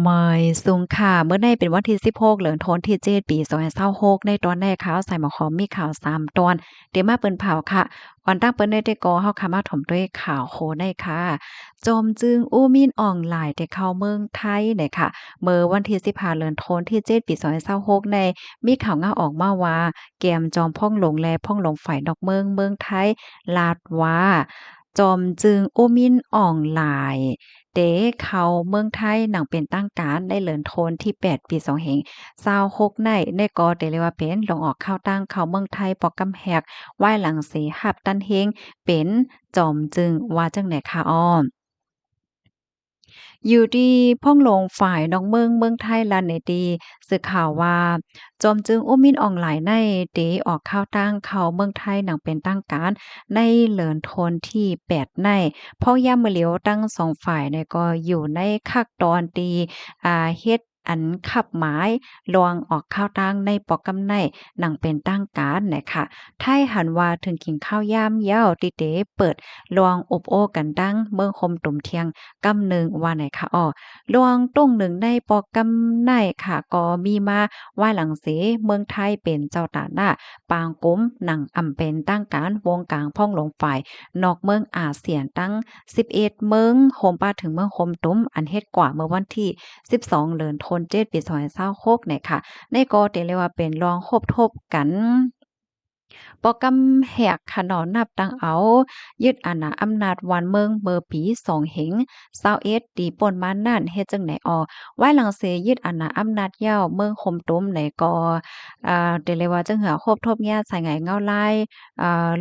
ไม่สูงค่ะเมื่อในเป็นวันที่16เหลือนโทนที่7ปี2026ในตอนแรกข่าวใส่หมอขอมมีข่าว3ตอนเดี๋ยวมาเปิ้นเผาค่ะก่อนตั้งเปิ้นได้แต่ก็เฮาค่ะมาถมด้วยข่าวโคได้ค่ะจอมจึงอู้มินอ่องหลายแต่เข้าเมืองไทยเนี่ยค่ะเมื่อวันที่15เดือนธันวาคมที่7ปี2026ในมีข่าวงาออกมาว่าแกมจอมพ่องหลงและพ่องหลงฝ่ายนอกเมืองไทยลาดว่าจอมจึงอู้มินอ่องหลาย เด้เขาเมืองไทยหนังเป็นตั้งการได้เหลินโทนที่8ปี2526ในก็ได้เรียกว่าเป็นลงออกเข้าตั้งเข้าเมืองไทยปอกกำแหกไหว้หลังสีหับตันเฮงเป็นจอมจึงว่าจังไหนคะอ้อ อยู่ดีพ่องหลงฝ่ายน้องเมืองไทยลันในดีสื่อข่าวว่าจอมจึงอุ้มมินอองหลายในเดออกข้าวตั้งเขาเมืองไทยหนังเป็นตั้งการในเหลินทนที่8ในพ่อย่ำมือเหลียวตั้ง2ฝ่ายเนี่ยก็อยู่ในคักตอนตีเฮ็ดอันขับหมายลวงออกข้าวตั้งในปอกกำไนหนังเป็นตั้งการนะคะไทยหันว่าถึงกินข้าวยามยาวติเตเปิดลวงอบโอ้กันดังเมืองคมตุ่มเทียง กำหนึ่งว่าไหนคะอ้อลวงต้งหนึ่งในปอกำไนค่ะก็มีมาว่าหลังเสเมืองไทยเป็นเจ้าตาหน้าปางกุ้มหนังอำเป็นตั้งการวงกลางพ่องหลงฝ่ายนอกเมืองอาเซียนตั้ง11เมืองโฮมป้าถึงเมืองโฮมตุ้มอันเฮ็ดกว่าเมื่อวันที่12เดือนธันวาคมปี2026เนี่ยค่ะในก็เรียกว่าเป็นรองคบทบกัน ปอกำแหกขนอนนับตังเอายึดอาณาอำนาจวันเมืองเมื่อปี2เหง21ตีป่นมานั่นเฮ็ดจังไหนออไว้หลังเสยึดอาณาอำนาจยาวเมืองคมตุ้มไหนก็เดเรียกว่าจังเหือครบทบญาติใส่ไงเงาลาย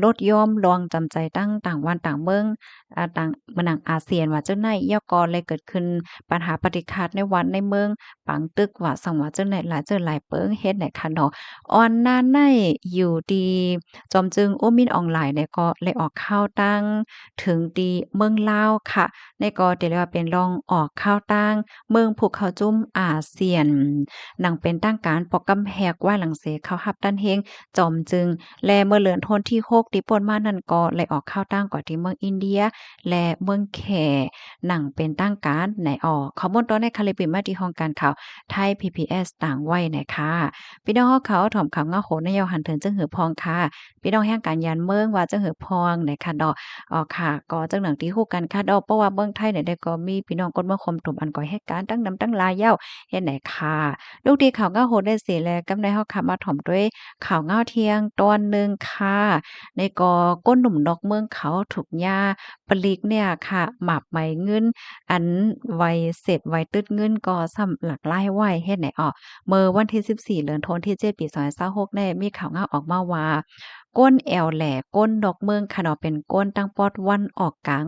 ลดยอมลวงจำใจตั้งต่างวันต่างเมืองต่างมะนังอาเซียนว่าเจ้าไหนย่อก่อเลยเกิดขึ้นปัญหาปฏิฆาตในวันในเมืองปังตึกว่าสังว่าเจ้าไหนหลายเจอหลายเปิงเฮ็ดไหนคะเนาะอ่อนนานในอยู่ดี จอมจึงโอ้มินออนไลน์เนี่ยก็เลยออกข้าวตั้งถึงตีเมืองลาวค่ะในก็เรียกว่าเป็นรองออกข้าวตั้งเมืองภูเขาจุ้มอาเซียนหนังเป็นตั้งการปอกกำแหกว่าหลังเสเขาฮับตันเฮงจอมจึงและเมื่อเลือนทนที่6ที่ป่นมานั่นก็เลยออกข้าวตั้งก่อนที่เมืองอินเดียและเมืองแขหนังเป็นตั้งการไหนออกข้อมูลตอนในคาลิปิมาที่ห้องการข่าวไทย PBS ต่างไว้นะคะพี่น้องเขาถ่อมข่าวเงาโหนนยาวหันถึงจึงหือพองค่ะ พี่น้องแห่งการยานเมืองว่าจังหือพองในค่ะดอกค่ะก็จังหนังที่ฮู้กันค่ะดอกเพราะว่าเมืองไทยเนี่ยได้ก็มีพี่น้องคนเมืองคมตุ่มอันก่อเหตุการณ์ตั้งนำตั้งหลายยาวเฮ็ดไหนค่ะลูกดีข่าวเงาโหดได้เสิแลกำในเฮาค่ะมาถ่อมด้วยข่าวเงาเที่ยงตอนหนึ่งค่ะในก็ก้นหนุ่มนอกเมืองเขาถูกย่าปลีกเนี่ยค่ะหมาบไหมเงินอันไวเสร็จไวตึดเงินก็ซ้ำหลักหลายไว้เฮ็ดไหนอ้อเมื่อวันที่14เดือนธันวาคมที่7ปี2026แน่มีข่าวเงาออกมาว่า ก้นแอวแหล่ก้นดอกเมืองค่ะเนาะเป็นก้นตั้งปอดวันออกกลาง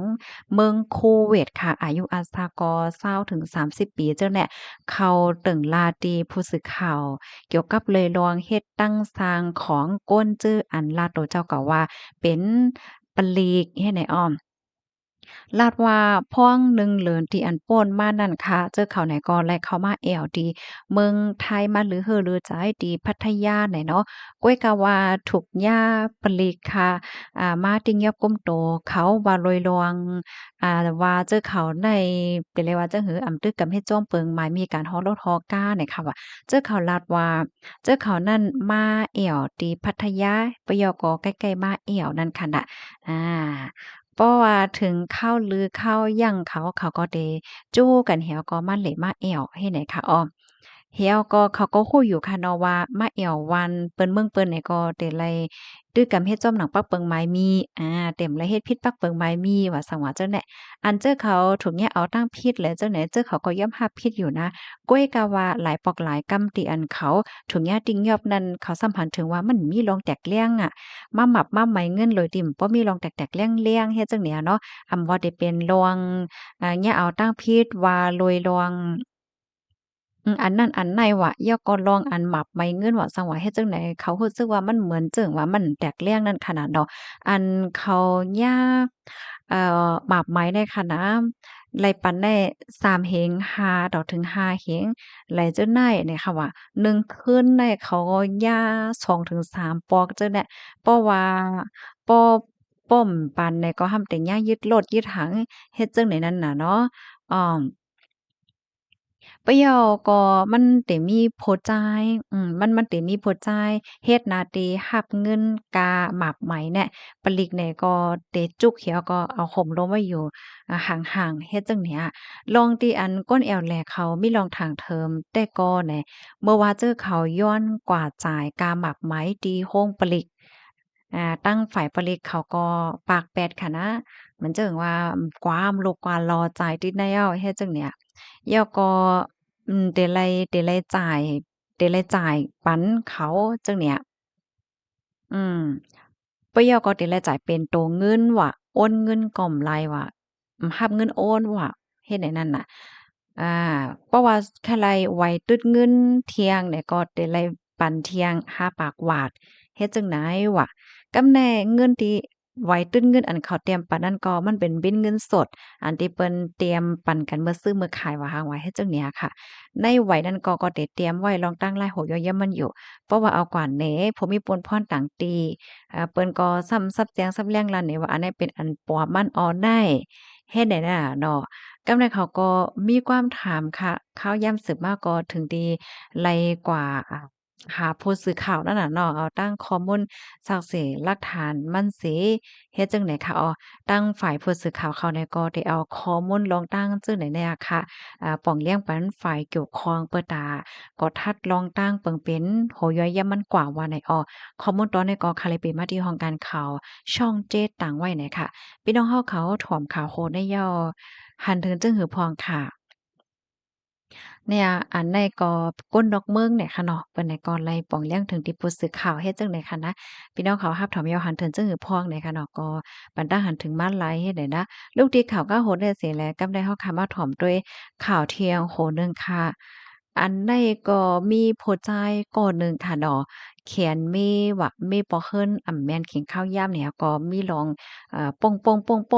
เมืองคูเวตค่ะอายุอาสากอ20ถึง30ปีเจ้าแหน่เขาตึงลาตีผู้สื่อข่าวเกี่ยวกับเลยลองเฮ็ดตั้งสร้างของก้นจื้ออันลาโตเจ้าก็ว่าเป็นปลีกเฮ็ดให้อ้อม ลาดว่าพ่องหนึ่งเหลินที่อันโป้นมานั่นค่ะเจอเขาไหนก็แลเข้ามาแอวดีเมืองไทยมาหรือเฮอหรือใจดีพัทยาไหนเนาะก้วยกะว่าถูกหญ้าปลีกค่ะมาติงยอบก้มโตเขาว่าโรยลวงว่าเจอเขาในเป็นเลยว่าจังหืออำตึกกำเฮ็ดจ้อมเปิงหมายมีการฮ้อรถฮ้อก้าเนี่ยค่ะว่าเจอเขาลาดว่าเจอเขานั่นมาแอวตีพัทยาปยกใกล้ๆมาแอวนั่นค่ะน่ะอา เพราะว่าถึงข้าวลือข้าวยั่งเขาก็เดจู้กันแหวก็มาเหล็มาแอวเฮ็ดไหนคะอ้อแฮวก็เขาก็ฮู้อยู่ค่ะเนาะว่ามาแอววันเปิ้นเมืองเปิ้นนี่ก็ได้ไลตื้อกำเฮ็ดจ้อมหนังปักเปิงไม้มีเต็มเลยเฮ็ดพิษปักเปิงไม้มีว่าสังว่าเจ้าแหน่อันเจ้อเขาถูกเนี่ยเอาตั้งพิษแหละเจ้าไหนเจ้อเขาก็ย่อมรับพิษอยู่นะก้วยกะว่าหลายปอกหลายกำติอันเขาถูกเนี่ยติงยอบนั้นเขาสัมพันธ์ถึงว่ามันมีลองแตกเลี่ยงมาหมับมาไหมเงินเลยติ่มบ่มีรองแตกๆเลี่ยงๆเฮ็ดจั่งเนี้ยเนาะบ่ได้เป็นรวงเนี่ยเอาตั้งพิษว่าโรยรวงอันนั้นอันไหนวะย่อก็ลองอันหมับไหมเงินว่าซั่งว่าเฮ็ดจั่งใดเขารู้สึกว่ามันเหมือนเจิ่งว่ามันแตกเลี่ยงนั่นขนาดเนาะอันเขาย่าหมากไหมได้ค่ะนะไลปันได้3เฮง5ดอกถึง5เฮงไหลเจ้าไ้เนี่ยค่ะว่า1คืนได้เขาก็ย่า2-3ปอกเจ้าเนี่ยเพราะว่าป้อป้อมปันเนี่ยก็ห้ำแต่ย่ายึดรถยึดหางเฮ็ดจั่งใดนั้นน่ะเนาะอ้อ ปะยอก็มันเตมีโพดจ่ายมันเตมีโพดจ่ายเฮ็ดหน้าที่รับเงินกาหมากไหมเนี่ยปลีกเนี่ยก็เตจุกเขียวก็เอาข่มลงไว้อยู่ห่างๆเฮ็ดจั่งเนี้ยลองตีอันก้นแอวแลเขามีลองทางเทิมแต่ก็แหน่เมื่อว่าเจอเขาย้อนกว่าจ่ายกาหมากไหมตีโฮงปลีกตั้งฝ่ายปลีกเขาก็ปากแปดค่ะนะเหมือนเจิงว่ากวามลูกกว่ารอจ่ายติดแนวเฮ็ดจั่งเนี้ยแล้วก็ เดลัยจ่ายปันเขาจังเนี้ยอืมปะยอก็เดลัยจ่ายเป็นโตเงินว่ะโอนเงินก่อมรายว่ะรับเงินโอนว่ะเฮ็ดไอ้นั่นน่ะอ่าเพราะว่าถ้าไรไว้ตึดเงินเที่ยงเนี่ยก็เดลัยปันเที่ยง5ปากหวาดเฮ็ดจั่งไหนวะกำแน่เงินที่ไว้ตึดเงินอันเขาเตรียมปันนั้นก็มันเป็นบิลเงินสดอันที่เปิ้นเตรียมปันกันเมื่อซื้อเมื่อขายว่าหางไว้เฮ็ดจั่งเนี้ยค่ะ ในวัยนั้นก็ได้เตรียมไว้ลองตั้งรายโหย่อยๆมันอยู่เพราะว่าเอากว่าเหน่ผมมีปนพรต่างตีเปิ้นก็ซ้ำซับแจงซับแรงลั่นนี่ว่าอันนี้เป็นอันปอมันออได้เฮ็ดได้น่ะเนาะกำนั้นเขาก็มีความถามค่ะข่าวยามสืบมาก็ถึงดีไล่กว่าหาผู้สื่อข่าวนั่นน่ะเนาะเอาตั้งข้อมูลสักเสหลักฐานมันสิเฮ็ดจั่งใดคะอ้อตั้งฝ่ายผู้สื่อข่าวเขาเนี่ยก็ได้เอาข้อมูลลองตั้งจั่งใดแน่อะค่ะ ป่องเลี้ยงปันฝ่ายเกี่ยวข้องเปิดตาก็ทัดลองตั้งเปิงเป็นโหย้อยยำมันกว่าว่าไหนอ้อข้อมูลตอนนี้ก็คาลิเปมาที่ห้องการข่าวช่องเจ็ดต่างไว้ไหนค่ะพี่น้องเฮาเขาถ่อมข่าวโคในย่อหันถึงจึงหือพองค่ะ เนี่ยอันในก็ก้นดอกเมืองเนี่ยค่ะเนาะเปิ้นในก็ไล่ป่องเลี้ยงถึงที่ผู้สื่อข่าวเฮ็ดจังได๋ค่ะนะพี่น้องเขารับถอมยอหันเถินจึงหือพองเนี่ยค่ะเนาะก็ปันตาหันถึงมาไลเฮ็ดได้นะลูกที่ข่าวก็โหดได้เสียแลกำได้เฮาคำมาถ่อมด้วยข่าวเที่ยงโหนึงค่ะอันใดก็มีโพดใจก่อนหนึ่งค่ะเนาะเขียนมีว่ามีปอเฮิรนอ่ำแม่นขิงข้าวยามเนี่ยก็มีลองป้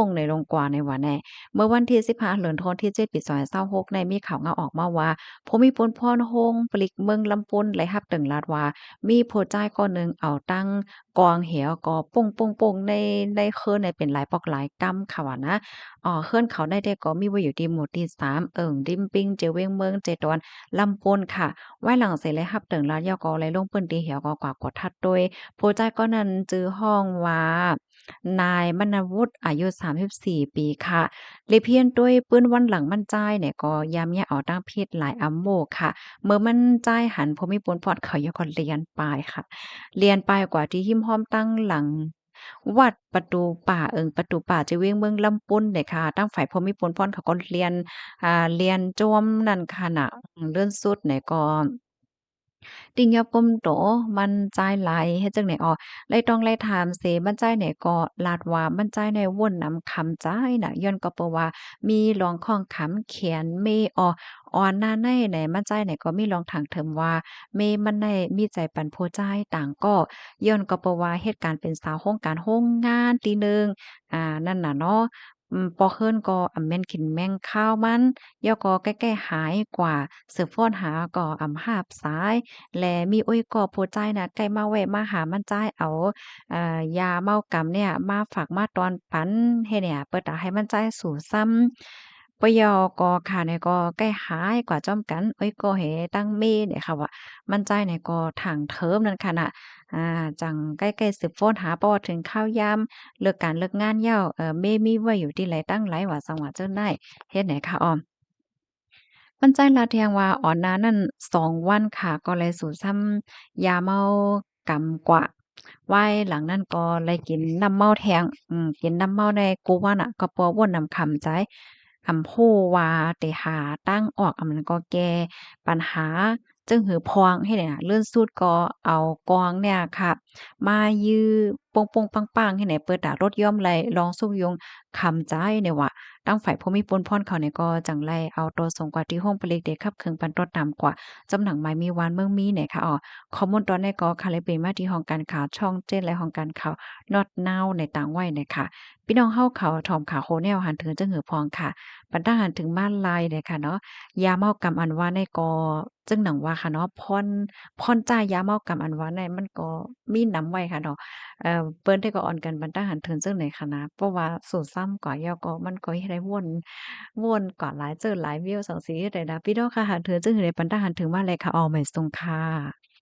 งๆๆๆในลงกว่าในว่าแน่ เมื่อวันที่15เดือนธันวาคมที่7ปี2026ในมีข่าวงาออกมาว่าผู้มีพลพรโรงปลิกเมืองลำพูนและรับตึงลาดว่ามีผู้จ่ายก้อนหนึ่งเอาตั้งกองเหวก็โป้งๆๆในเคินเนี่ยเป็นหลายปอกหลายกำค่ะว่านะเคินเขาได้ก็มีไว้อยู่ที่หมู่ที่3ริมปิงเจเวงเมืองเจดอนลำพูนค่ะไว้หลังเสร็จแล้วรับตึงลาดยอก็เลยลงปื้นตีเหวก็กว่ากดทัดโดยผู้จ่ายก้อนนั้นจื้อห้องว่านายมณวุฒิอายุ34ปีค่ะ เลยเพี้ยนด้วยปื้นวันหลังมันจ่ายเนี่ยก็ยามเนี่ยเอาตั้งเพศหลายอัมโมค่ะเมื่อมันจ่ายหันผมมีปนพอดเขาอย่าก็เรียนปลายค่ะเรียนปลายกว่าที่หิ้มห้อมตั้งหลังวัดประตูป่าประตูป่าเจเวียงเมืองลำปุ้นเนี่ยค่ะตั้งฝ่ายพรหมิพลพรเขาก็เรียนเรียนจอมนั่นค่ะน่ะเลื่อนสุดเนี่ยก็ติ่งยอบก้มโตมันจ่ายหลายเฮ็ดจั่งใดอ้อเลยต้องไล่ถามเสมันจ่ายไหนก็ลาดว่ามันจ่ายในวนนำคำจ่ายน่ะย้อนก็เพราะว่ามีรองข้องขำเขียนเมอ่อนหน้าในไหนมันจ่ายไหนก็มีรองถางเทิมว่าเมมันได้มีใจปันผู้จ่ายต่างก็ย้อนก็เพราะว่าเหตุการณ์เป็นสาวโรงการโรงงานตีหนึ่งนั่นน่ะเนาะปอเคิ้นก็อำแม่นขินแม่งข้าวมันย่อก็ใกล้ๆหายกว่าสืบฟ้อนหาก็อำหาบสาย และมีโอ้ยกอบผู้ใจายน่ะใกล้มาแวะมาหามันจ่ายเอายาเมากำเนี่ยมาฝากมาตอนปันเฮ็ดเนี่ยเปิดตาให้มันจ่ายสู่ซ้ำปยก็ค่ะเนี่ยก็ใกล้หายกว่าจ้อมกันโอ้ยก็เฮตั้งเมเนี่ยค่ะว่ามันจ่ายเนี่ยก็ถังเทิมนั่นค่ะน่ะอ่าจังใกล้ๆสืบฟ้นหาประวัติถึงข้าวยามเลิกการเลิกงานแล้วเมมีไว้อยู่ที่ไหนตั้งหลายว่าจังหวัดเจิ้นได้เฮ็ดไหนคะอ้อม มันใจลาเทียงว่าอ่อนนานั่น2 วันค่ะก็เลยสู่ซ้ำยาเมากำกว่าไว้หลังนั้นก็เลยกินน้ำเมาแทงกินน้ำเมาในกูว่าน่ะก็ปัวบ่นนำคำใจอำพู้ว่าเตหาตั้งออกมันก็แก้ปัญหาจึงหือพวงให้เนี่ยเลื่อนสุดก็เอากองเนี่ยค่ะมายื้อโปงๆปังๆให้ไหนเปิดด่ารถย่อมไหลลองสู้ยงคำใจเนี่ยว่า ตั้งฝ่ายผู้มีปนพ่อนเขาเนี่ยก็จังไล่เอาตัวส่งกว่าที่ห้องปลีกเด็กขับเครื่องปันรถตามกว่าจำหนังไม้มีวานเมืองมีเนี่ยค่ะข้อมูลตอนนี้ก็คาลิเปมาที่ห้องการข่าวช่องเจ็ดและห้องการข่าว Not Now ในต่างไว้เนี่ยค่ะพี่น้องเฮาเขาถ่อมข่าวโคแนวหันถึงจังหือพองค่ะปันตาหันถึงม่านลายเนี่ยค่ะเนาะยาเมากำอันว่าในก็จึงหนังว่าค่ะเนาะพ่อนจ่ายยาเมากำอันว่าในมันก็มีนำไว้ค่ะเนาะ เปิ้นได้ก็ออนกันบันตาหันเทินจั่งไหนคะนะเพราะว่าสูตรซ้ำกว่ายอก็มันก็เฮ็ดให้วนกว่าหลายเจอหลายวิวสังซี้ได้นะพี่น้องค่ะหันเทินจึงอยู่ในปันตาหันถึงมาเลยค่ะออเหมยซุงค่ะ